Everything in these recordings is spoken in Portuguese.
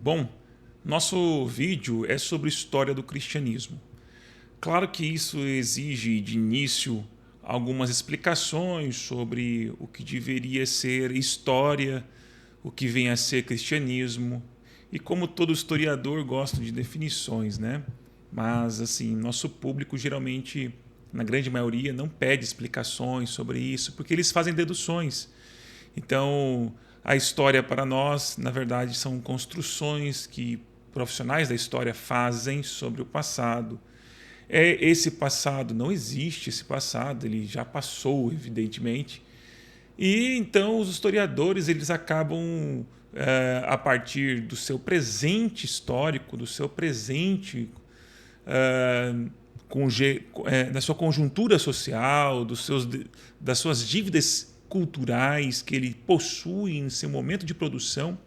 Bom, nosso vídeo é sobre história do cristianismo. Claro que isso exige de início algumas explicações sobre o que deveria ser história, o que vem a ser cristianismo, e como todo historiador gosta de definições, né? Mas assim, nosso público geralmente, na grande maioria, não pede explicações sobre isso, porque eles fazem deduções. Então, a história para nós, na verdade, são construções que profissionais da história fazem sobre o passado. Esse passado não existe, esse passado ele já passou, evidentemente. E então os historiadores eles acabam a partir do seu presente histórico, do seu presente da sua conjuntura social, das suas dívidas culturais que ele possui em seu momento de produção,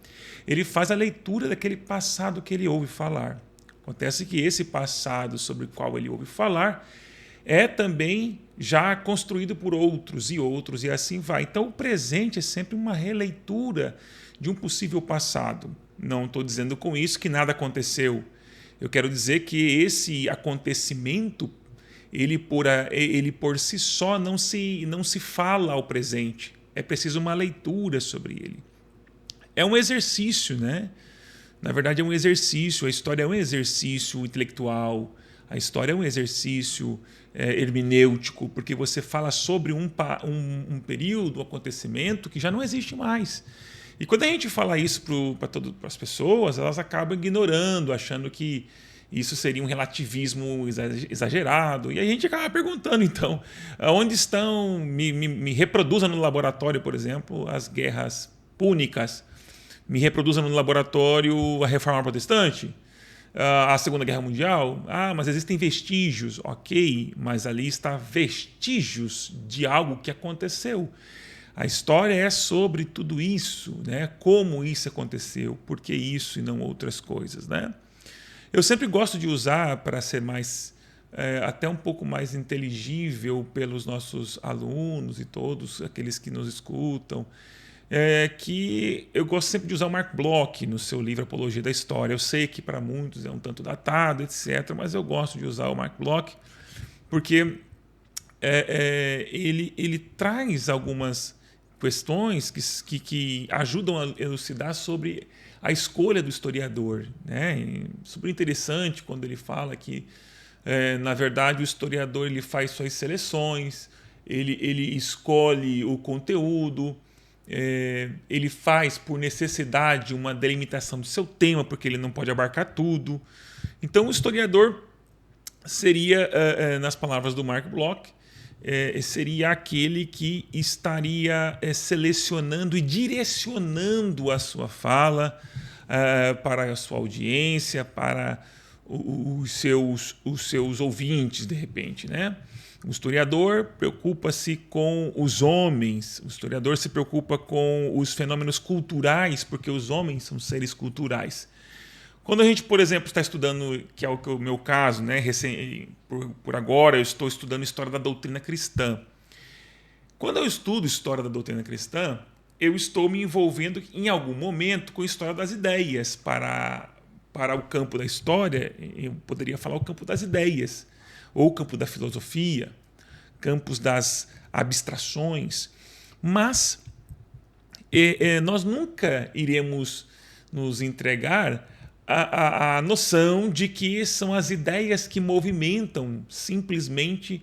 ele faz a leitura daquele passado que ele ouve falar. Acontece que esse passado sobre o qual ele ouve falar é também já construído por outros e assim vai. Então o presente é sempre uma releitura de um possível passado. Não estou dizendo com isso que nada aconteceu. Eu quero dizer que esse acontecimento, ele por si só não se fala ao presente. É preciso uma leitura sobre ele. É um exercício, né? Na verdade é um exercício, a história é um exercício intelectual, a história é um exercício hermenêutico, porque você fala sobre um período, um acontecimento que já não existe mais. E quando a gente fala isso para as pessoas, elas acabam ignorando, achando que isso seria um relativismo exagerado. E a gente acaba perguntando, então, onde estão, me reproduza no laboratório, por exemplo, as guerras púnicas, me reproduza no laboratório a Reforma Protestante, a Segunda Guerra Mundial. Ah, mas existem vestígios. Ok, mas ali está vestígios de algo que aconteceu. A história é sobre tudo isso, né? Como isso aconteceu, por que isso e não outras coisas, né? Eu sempre gosto de usar, para ser mais até um pouco mais inteligível pelos nossos alunos e todos aqueles que nos escutam, que eu gosto sempre de usar o Mark Bloch no seu livro Apologia da História. Eu sei que para muitos é um tanto datado, etc., mas eu gosto de usar o Mark Bloch porque ele traz algumas questões que ajudam a elucidar sobre a escolha do historiador, né? Super interessante quando ele fala que, na verdade, o historiador ele faz suas seleções, ele escolhe o conteúdo, ele faz por necessidade uma delimitação do seu tema, porque ele não pode abarcar tudo. Então, o historiador seria, nas palavras do Mark Bloch, seria aquele que estaria selecionando e direcionando a sua fala para a sua audiência, para os seus ouvintes, de repente, né? O historiador preocupa-se com os homens, o historiador se preocupa com os fenômenos culturais, porque os homens são seres culturais. Quando a gente, por exemplo, está estudando, que é o meu caso, né, por agora eu estou estudando história da doutrina cristã. Quando eu estudo história da doutrina cristã, eu estou me envolvendo em algum momento com a história das ideias. Para o campo da história, eu poderia falar o campo das ideias, ou o campo da filosofia, campos das abstrações. Mas nós nunca iremos nos entregar a noção de que são as ideias que movimentam simplesmente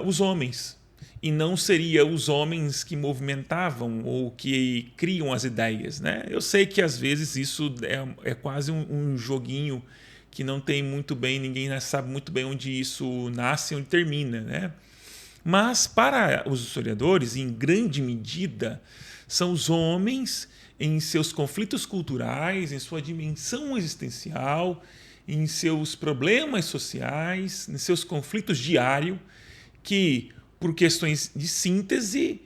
os homens. E não seria os homens que movimentavam ou que criam as ideias, né? Eu sei que às vezes isso é quase um joguinho que não tem muito bem, ninguém sabe muito bem onde isso nasce e onde termina, né? Mas para os historiadores, em grande medida, são os homens em seus conflitos culturais, em sua dimensão existencial, em seus problemas sociais, em seus conflitos diários, que, por questões de síntese,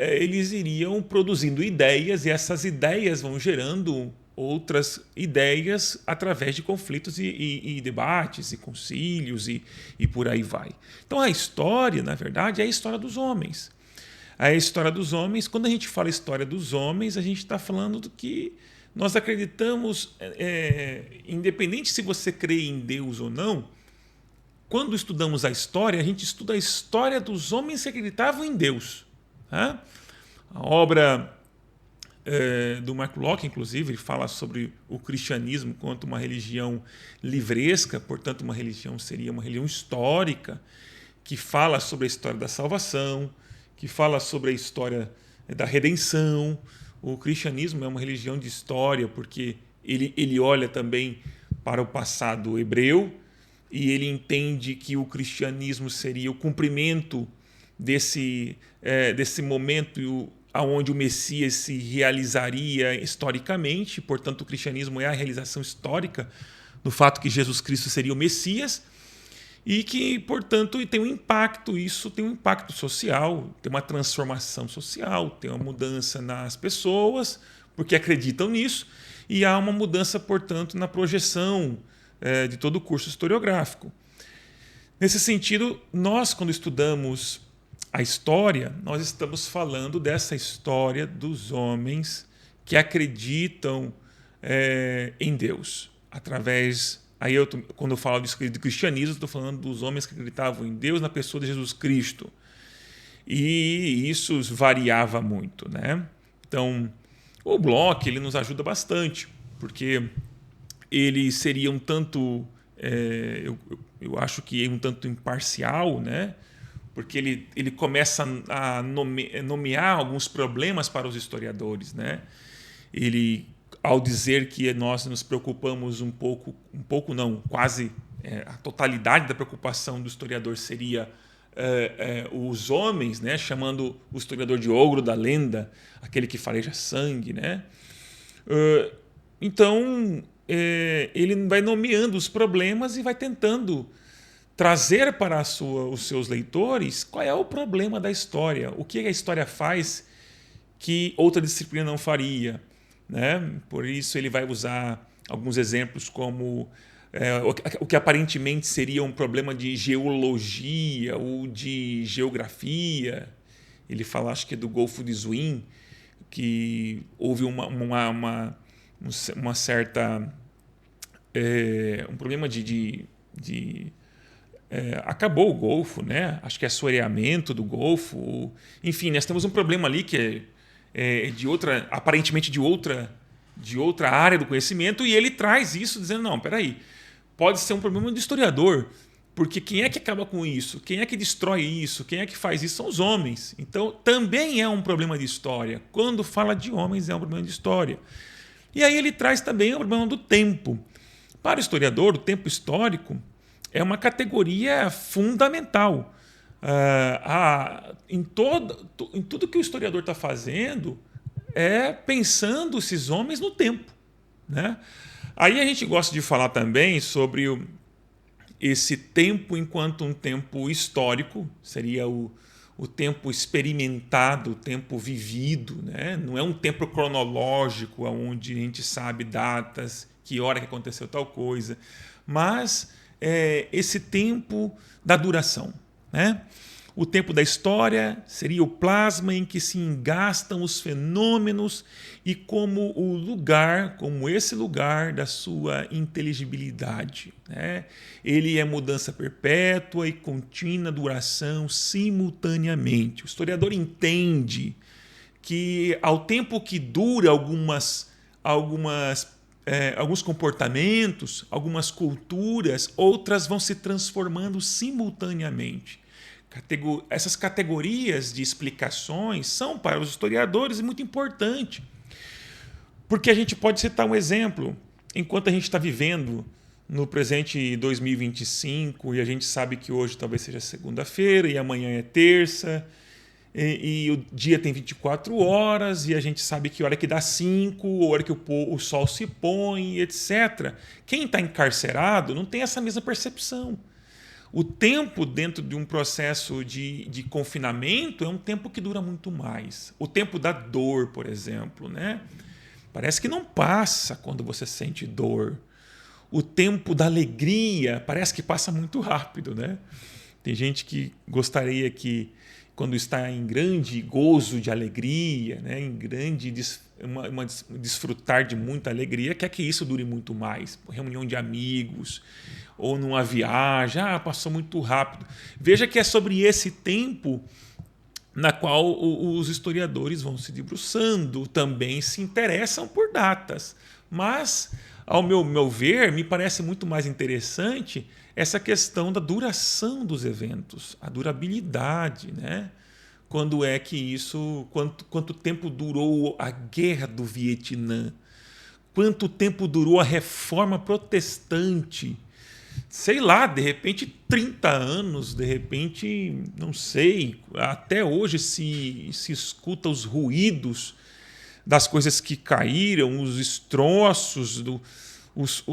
eles iriam produzindo ideias e essas ideias vão gerando outras ideias através de conflitos e debates e concílios e por aí vai. Então a história, na verdade, é a história dos homens. A história dos homens, quando a gente fala história dos homens, a gente está falando nós acreditamos, independente se você crê em Deus ou não, quando estudamos a história, a gente estuda a história dos homens que acreditavam em Deus. Tá? A obra do Mark Locke, inclusive, ele fala sobre o cristianismo quanto uma religião livresca, portanto, uma religião seria uma religião histórica, que fala sobre a história da salvação, que fala sobre a história da redenção. O cristianismo é uma religião de história, porque ele olha também para o passado hebreu e ele entende que o cristianismo seria o cumprimento desse momento onde o Messias se realizaria historicamente. Portanto, o cristianismo é a realização histórica do fato que Jesus Cristo seria o Messias e que, portanto, tem um impacto, isso tem um impacto social, tem uma transformação social, tem uma mudança nas pessoas, porque acreditam nisso, e há uma mudança, portanto, na projeção de todo o curso historiográfico. Nesse sentido, nós, quando estudamos a história, nós estamos falando dessa história dos homens que acreditam em Deus, através... Aí, quando eu falo de cristianismo, estou falando dos homens que acreditavam em Deus na pessoa de Jesus Cristo. E isso variava muito, né? Então, o Bloch ele nos ajuda bastante, porque ele seria um tanto, eu acho que um tanto imparcial, né? Porque ele começa a nomear alguns problemas para os historiadores, né? Ele, ao dizer que nós nos preocupamos um pouco não, quase a totalidade da preocupação do historiador seria os homens, né? Chamando o historiador de ogro da lenda, aquele que fareja sangue, né? Então, ele vai nomeando os problemas e vai tentando trazer para os seus leitores qual é o problema da história, o que a história faz que outra disciplina não faria, né? Por isso ele vai usar alguns exemplos como o que aparentemente seria um problema de geologia ou de geografia. Ele fala, acho que é do Golfo de Zwin, que houve uma certa um problema acabou o Golfo, né? Acho que é assoreamento do Golfo. Enfim, nós temos um problema ali que de outra, aparentemente de outra área do conhecimento, e ele traz isso dizendo, não, peraí, pode ser um problema do historiador, porque quem é que acaba com isso? Quem é que destrói isso? Quem é que faz isso? São os homens. Então, também é um problema de história. Quando fala de homens, é um problema de história. E aí ele traz também o problema do tempo. Para o historiador, o tempo histórico é uma categoria fundamental. Em tudo que o historiador está fazendo é pensando esses homens no tempo, né? Aí a gente gosta de falar também sobre esse tempo enquanto um tempo histórico, seria o tempo experimentado, o tempo vivido, né? Não é um tempo cronológico onde a gente sabe datas, que hora que aconteceu tal coisa, mas esse tempo da duração, né? O tempo da história seria o plasma em que se engastam os fenômenos e como esse lugar da sua inteligibilidade, né? Ele é mudança perpétua e contínua duração simultaneamente. O historiador entende que ao tempo que dura alguns comportamentos, algumas culturas, outras vão se transformando simultaneamente. Essas categorias de explicações são para os historiadores muito importante, porque a gente pode citar um exemplo. Enquanto a gente está vivendo no presente 2025 e a gente sabe que hoje talvez seja segunda-feira e amanhã é terça e o dia tem 24 horas e a gente sabe que hora que dá 5, hora que o sol se põe, etc. Quem está encarcerado não tem essa mesma percepção. O tempo dentro de um processo de confinamento é um tempo que dura muito mais. O tempo da dor, por exemplo, né? Parece que não passa quando você sente dor. O tempo da alegria parece que passa muito rápido, né? Tem gente que gostaria que quando está em grande gozo de alegria, né? Em grande desfrutar de muita alegria, quer que isso dure muito mais. Reunião de amigos, ou numa viagem, passou muito rápido. Veja que é sobre esse tempo na qual os historiadores vão se debruçando, também se interessam por datas. Mas, ao meu ver, me parece muito mais interessante essa questão da duração dos eventos, a durabilidade, né? Quando é que isso, quanto tempo durou a guerra do Vietnã? Quanto tempo durou a reforma protestante? Sei lá, de repente 30 anos, de repente, não sei, até hoje se escuta os ruídos das coisas que caíram, os destroços, os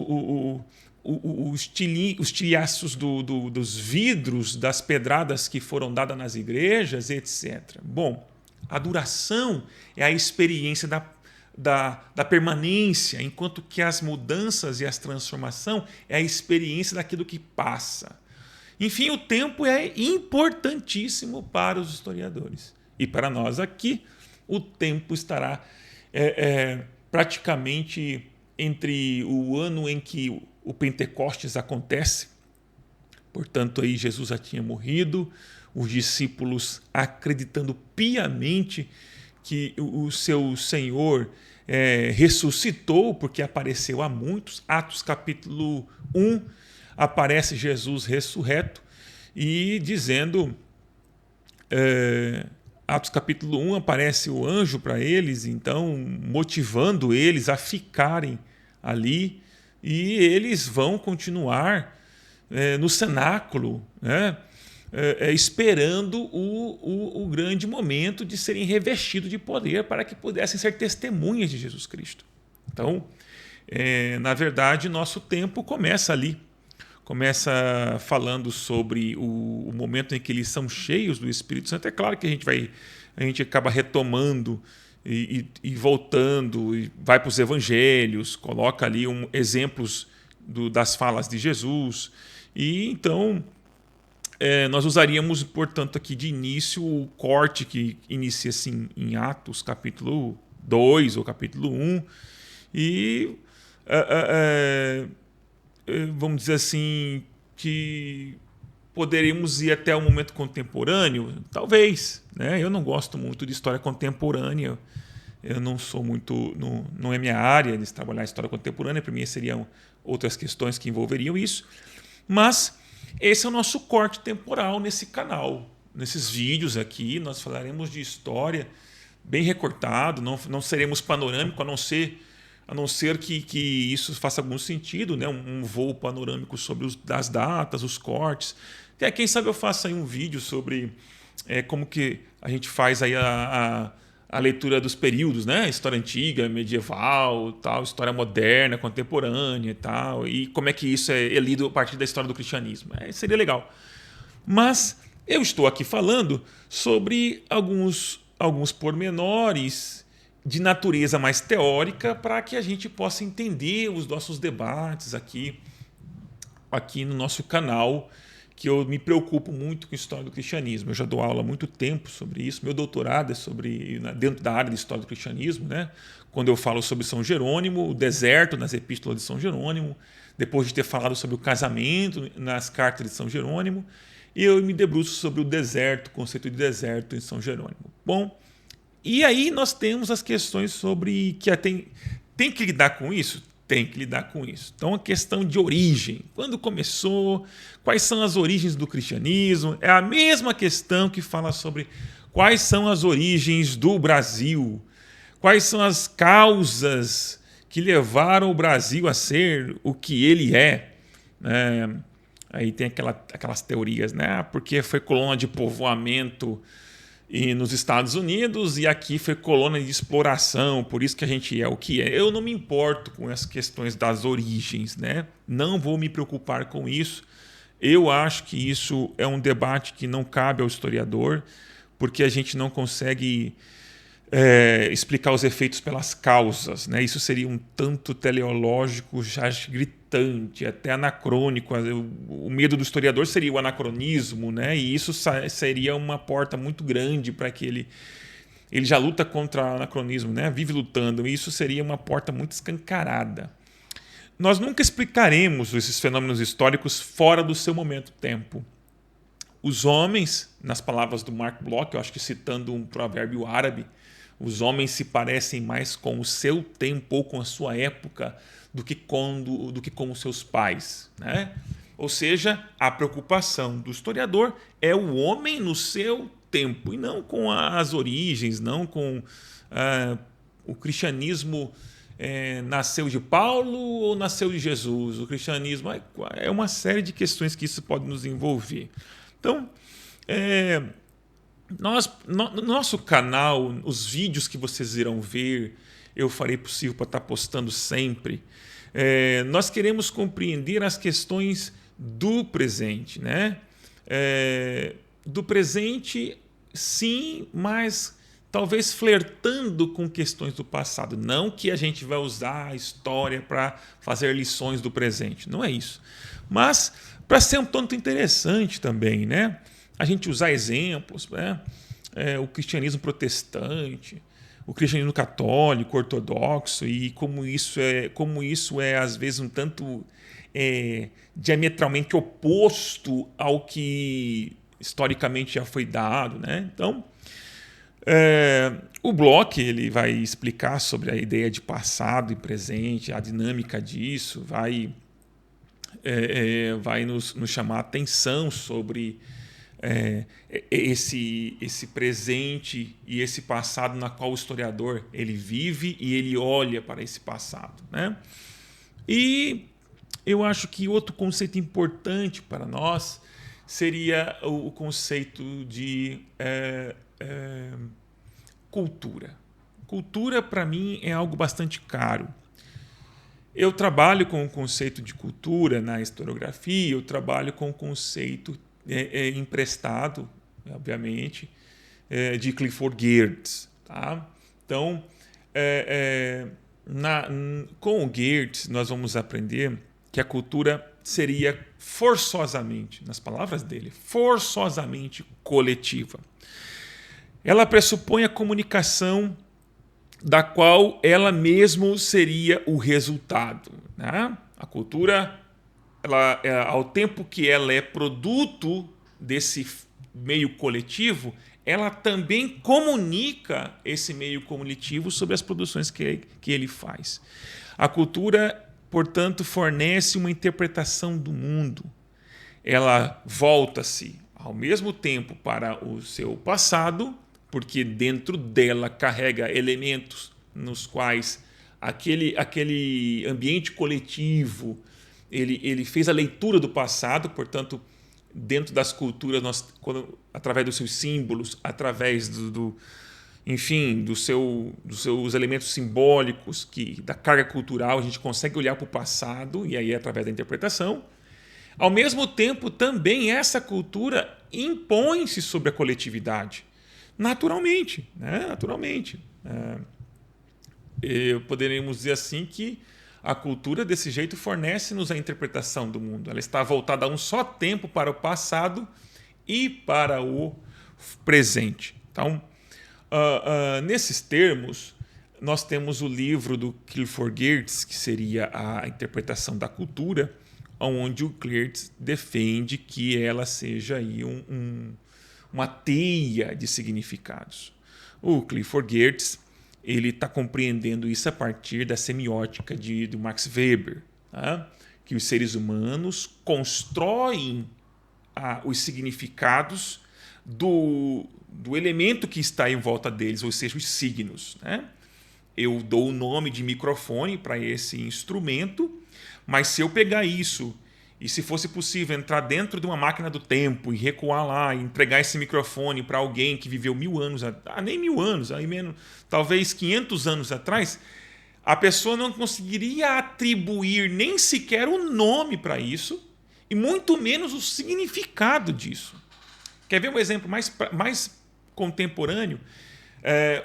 tilhaços dos vidros, das pedradas que foram dadas nas igrejas, etc. Bom, a duração é a experiência da permanência, enquanto que as mudanças e as transformações é a experiência daquilo que passa. Enfim, o tempo é importantíssimo para os historiadores. E para nós aqui, o tempo estará praticamente entre o ano em que o Pentecostes acontece, portanto aí Jesus já tinha morrido, os discípulos acreditando piamente que o seu Senhor ressuscitou, porque apareceu a muitos. Atos capítulo 1, aparece Jesus ressurreto e dizendo... Atos capítulo 1, aparece o anjo para eles, então motivando eles a ficarem ali, e eles vão continuar no cenáculo, né? Esperando o grande momento de serem revestidos de poder para que pudessem ser testemunhas de Jesus Cristo. Então, na verdade, nosso tempo começa ali. Começa falando sobre o momento em que eles são cheios do Espírito Santo. É claro que a gente acaba retomando e voltando, e vai para os evangelhos, coloca ali exemplos das falas de Jesus. E então nós usaríamos, portanto, aqui de início o corte que inicia assim, em Atos capítulo 2 ou capítulo 1 e vamos dizer assim, que poderíamos ir até o momento contemporâneo, talvez, né? Eu não gosto muito de história contemporânea, eu não sou muito, não é minha área de trabalhar história contemporânea, para mim seriam outras questões que envolveriam isso, mas esse é o nosso corte temporal nesse canal, nesses vídeos aqui, nós falaremos de história bem recortado, não seremos panorâmico, a não ser que isso faça algum sentido, né? Um voo panorâmico sobre as datas, os cortes. Quem sabe eu faça aí um vídeo sobre como que a gente faz aí a leitura dos períodos, né? História antiga, medieval, tal, história moderna, contemporânea e tal, e como é que isso é lido a partir da história do cristianismo. Seria legal. Mas eu estou aqui falando sobre alguns pormenores de natureza mais teórica para que a gente possa entender os nossos debates aqui no nosso canal, que eu me preocupo muito com a história do cristianismo. Eu já dou aula há muito tempo sobre isso. Meu doutorado é dentro da área de história do cristianismo, né? Quando eu falo sobre São Jerônimo, o deserto nas epístolas de São Jerônimo, depois de ter falado sobre o casamento nas cartas de São Jerônimo, eu me debruço sobre o deserto, o conceito de deserto em São Jerônimo. Bom, e aí nós temos as questões sobre que tem que lidar com isso? Tem que lidar com isso. Então, a questão de origem. Quando começou? Quais são as origens do cristianismo? É a mesma questão que fala sobre quais são as origens do Brasil. Quais são as causas que levaram o Brasil a ser o que ele é. Aí tem aquelas teorias, né? Porque foi colônia de povoamento nos Estados Unidos e aqui foi colônia de exploração, por isso que a gente é o que é. Eu não me importo com essas questões das origens, né? Não vou me preocupar com isso. Eu acho que isso é um debate que não cabe ao historiador, porque a gente não consegue explicar os efeitos pelas causas, né? Isso seria um tanto teleológico já gritante, até anacrônico. O medo do historiador seria o anacronismo, né? E isso seria uma porta muito grande para que ele já luta contra o anacronismo, né? Vive lutando, e isso seria uma porta muito escancarada. Nós nunca explicaremos esses fenômenos históricos fora do seu momento-tempo. Os homens, nas palavras do Mark Bloch, eu acho que citando um provérbio árabe, os homens se parecem mais com o seu tempo ou com a sua época do que com os seus pais, né? Ou seja, a preocupação do historiador é o homem no seu tempo, e não com as origens, não com o cristianismo nasceu de Paulo ou nasceu de Jesus. O cristianismo é uma série de questões que isso pode nos envolver. Então, no nosso canal, os vídeos que vocês irão ver, eu farei possível para estar postando sempre. Nós queremos compreender as questões do presente, né? Do presente, sim, mas talvez flertando com questões do passado. Não que a gente vai usar a história para fazer lições do presente, não é isso. Mas para ser um tanto interessante também, né? A gente usar exemplos, né? O cristianismo protestante, o cristianismo católico, ortodoxo, e como isso é às vezes um tanto diametralmente oposto ao que historicamente já foi dado, né? Então, o Bloch ele vai explicar sobre a ideia de passado e presente, a dinâmica disso, vai nos chamar a atenção sobre esse presente e esse passado na qual o historiador ele vive e ele olha para esse passado, né? E eu acho que outro conceito importante para nós seria o conceito de cultura. Cultura, para mim, é algo bastante caro. Eu trabalho com o conceito de cultura na historiografia, eu trabalho com o conceito emprestado, obviamente, de Clifford Geertz. Tá? Então, com o Geertz, nós vamos aprender que a cultura seria forçosamente, nas palavras dele, forçosamente coletiva. Ela pressupõe a comunicação da qual ela mesma seria o resultado, né? A cultura, ao tempo que ela é produto desse meio coletivo, ela também comunica esse meio coletivo sobre as produções que ele faz. A cultura, portanto, fornece uma interpretação do mundo. Ela volta-se ao mesmo tempo para o seu passado, porque dentro dela carrega elementos nos quais aquele ambiente coletivo ele fez a leitura do passado, portanto, dentro das culturas, através dos seus símbolos, através dos seus elementos simbólicos, da carga cultural, a gente consegue olhar para o passado, e aí é através da interpretação. Ao mesmo tempo, também essa cultura impõe-se sobre a coletividade. Naturalmente, né? Naturalmente. Poderíamos dizer assim que a cultura desse jeito fornece-nos a interpretação do mundo. Ela está voltada a um só tempo para o passado e para o presente. Então, nesses termos, nós temos o livro do Clifford Geertz, que seria a interpretação da cultura, onde o Geertz defende que ela seja aí uma teia de significados. O Clifford Geertz ele está compreendendo isso a partir da semiótica do Max Weber, tá? Que os seres humanos constroem os significados do elemento que está em volta deles, ou seja, os signos, né? Eu dou o nome de microfone para esse instrumento, mas se eu pegar isso e se fosse possível entrar dentro de uma máquina do tempo e recuar lá e entregar esse microfone para alguém que viveu 1000 anos, nem 1000 anos, aí menos, talvez 500 anos atrás, a pessoa não conseguiria atribuir nem sequer o nome para isso e muito menos o significado disso. Quer ver um exemplo mais contemporâneo?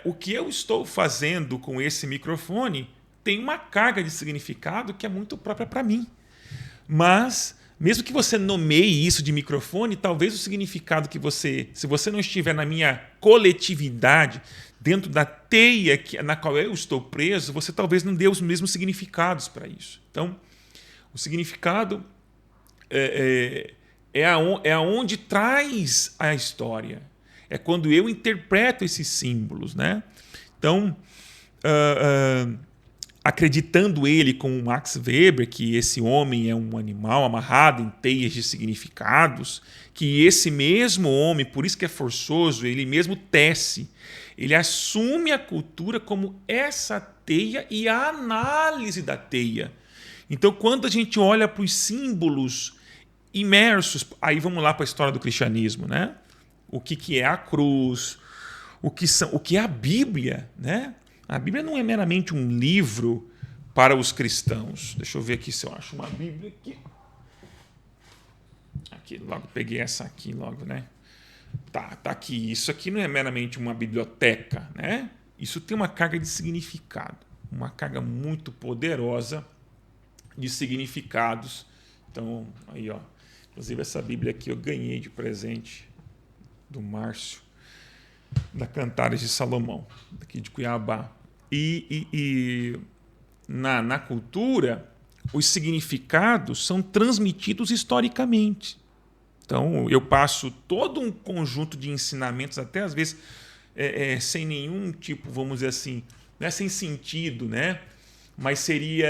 O que eu estou fazendo com esse microfone tem uma carga de significado que é muito própria para mim. Mas, mesmo que você nomeie isso de microfone, talvez o significado que você, se você não estiver na minha coletividade, dentro da teia na qual eu estou preso, você talvez não dê os mesmos significados para isso. Então, o significado é aonde traz a história. É quando eu interpreto esses símbolos, né? Então, acreditando ele como Max Weber, que esse homem é um animal amarrado em teias de significados, que esse mesmo homem, por isso que é forçoso, ele mesmo tece, ele assume a cultura como essa teia e a análise da teia. Então, quando a gente olha para os símbolos imersos, aí vamos lá para a história do cristianismo, né? O que é a cruz, o que é a Bíblia, né? A Bíblia não é meramente um livro para os cristãos. Deixa eu ver aqui se eu acho uma Bíblia aqui. Aqui, logo peguei essa aqui logo, né? Tá aqui. Isso aqui não é meramente uma biblioteca, né? Isso tem uma carga de significado, uma carga muito poderosa de significados. Então, aí, ó. Inclusive essa Bíblia aqui eu ganhei de presente do Márcio, da Cantares de Salomão, daqui de Cuiabá. E na cultura, os significados são transmitidos historicamente. Então, eu passo todo um conjunto de ensinamentos, até às vezes sem nenhum tipo, vamos dizer assim, não é sem sentido, né? Mas seria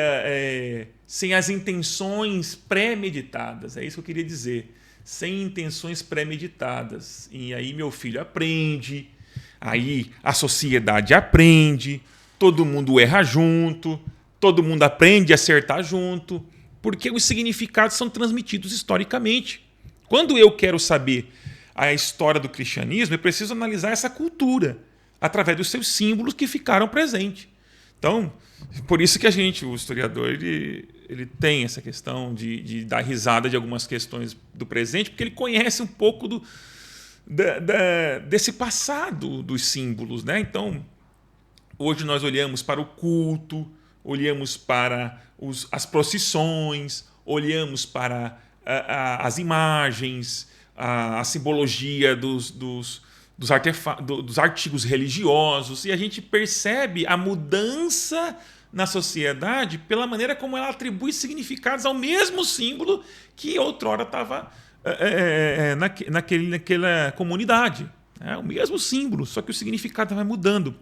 sem as intenções pré-meditadas. É isso que eu queria dizer. Sem intenções pré-meditadas. E aí meu filho aprende, aí a sociedade aprende, todo mundo erra junto, todo mundo aprende a acertar junto, porque os significados são transmitidos historicamente. Quando eu quero saber a história do cristianismo, eu preciso analisar essa cultura através dos seus símbolos que ficaram presentes. Então, por isso que o historiador, ele tem essa questão de dar risada de algumas questões do presente, porque ele conhece um pouco desse passado dos símbolos, né? Então, hoje nós olhamos para o culto, olhamos para as procissões, olhamos para as imagens, a simbologia dos artigos religiosos, e a gente percebe a mudança na sociedade pela maneira como ela atribui significados ao mesmo símbolo que outrora estava naquela comunidade. É o mesmo símbolo, só que o significado vai mudando.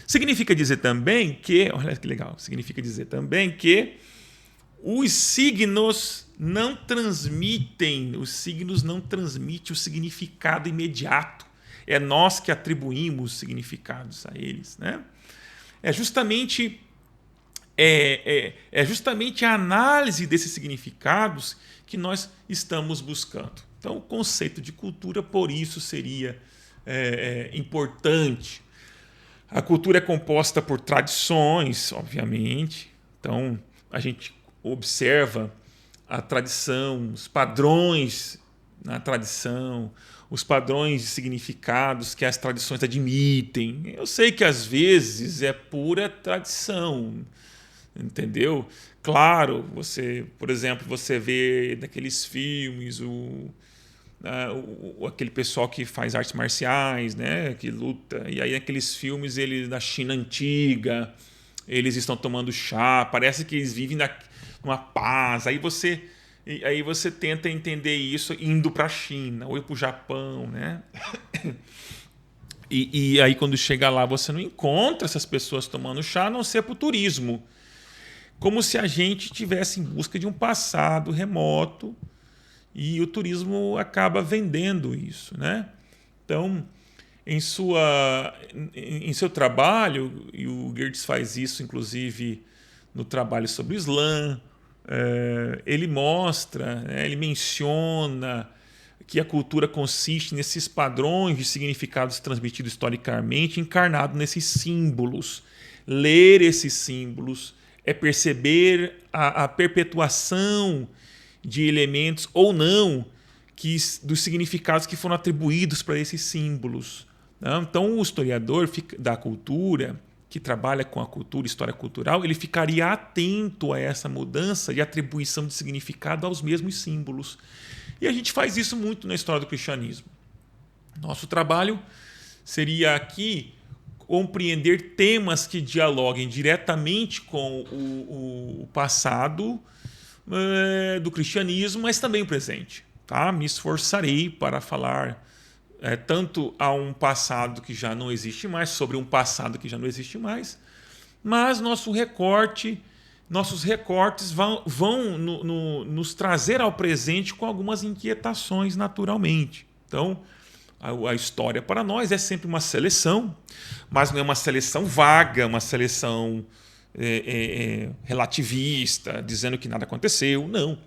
Significa dizer também que, olha que legal, significa dizer também que os signos não transmitem o significado imediato. É nós que atribuímos significados a eles, né? É justamente a análise desses significados que nós estamos buscando. Então, o conceito de cultura, por isso, seria importante. A cultura é composta por tradições, obviamente. Então, a gente observa a tradição, os padrões na tradição, os padrões de significados que as tradições admitem. Eu sei que às vezes é pura tradição, entendeu? Claro, por exemplo, você vê naqueles filmes aquele pessoal que faz artes marciais, né, que luta, e aí naqueles filmes eles na China antiga, eles estão tomando chá, parece que eles vivem numa paz. Aí você tenta entender isso indo para a China ou para o Japão, né? E aí quando chega lá você não encontra essas pessoas tomando chá, a não ser para o turismo. Como se a gente estivesse em busca de um passado remoto e o turismo acaba vendendo isso, né? Então, em seu trabalho, e o Geertz faz isso inclusive no trabalho sobre o Islã, ele mostra, né, ele menciona que a cultura consiste nesses padrões de significados transmitidos historicamente, encarnados nesses símbolos. Ler esses símbolos é perceber a perpetuação de elementos ou não dos significados que foram atribuídos para esses símbolos. Né? Então, o historiador da cultura, que trabalha com a cultura, história cultural, ele ficaria atento a essa mudança de atribuição de significado aos mesmos símbolos. E a gente faz isso muito na história do cristianismo. Nosso trabalho seria aqui compreender temas que dialoguem diretamente com o passado do cristianismo, mas também o presente. Tá? Me esforçarei para falar tanto a um passado que já não existe mais, sobre um passado que já não existe mais, mas nossos recortes vão nos trazer ao presente com algumas inquietações naturalmente. Então, a história para nós é sempre uma seleção, mas não é uma seleção vaga, uma seleção relativista, dizendo que nada aconteceu, não.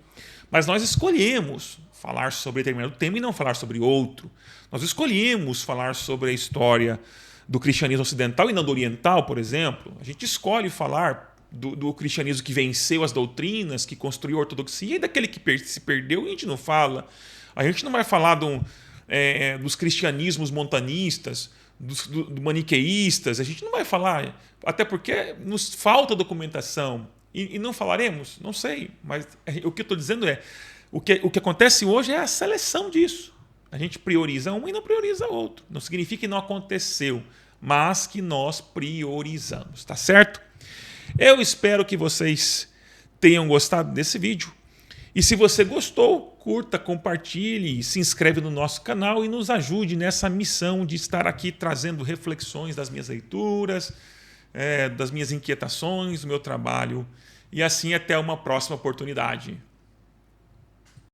Mas nós escolhemos falar sobre determinado tema e não falar sobre outro. Nós escolhemos falar sobre a história do cristianismo ocidental e não do oriental, por exemplo. A gente escolhe falar do cristianismo que venceu as doutrinas, que construiu a ortodoxia, e daquele que se perdeu, a gente não fala. A gente não vai falar dos cristianismos montanistas, do maniqueístas, a gente não vai falar, até porque nos falta documentação. E não falaremos? Não sei, mas o que eu estou dizendo é, o que acontece hoje é a seleção disso. A gente prioriza um e não prioriza outro. Não significa que não aconteceu, mas que nós priorizamos, tá certo? Eu espero que vocês tenham gostado desse vídeo. E se você gostou, curta, compartilhe, se inscreve no nosso canal e nos ajude nessa missão de estar aqui trazendo reflexões das minhas leituras, das minhas inquietações, do meu trabalho. E assim até uma próxima oportunidade.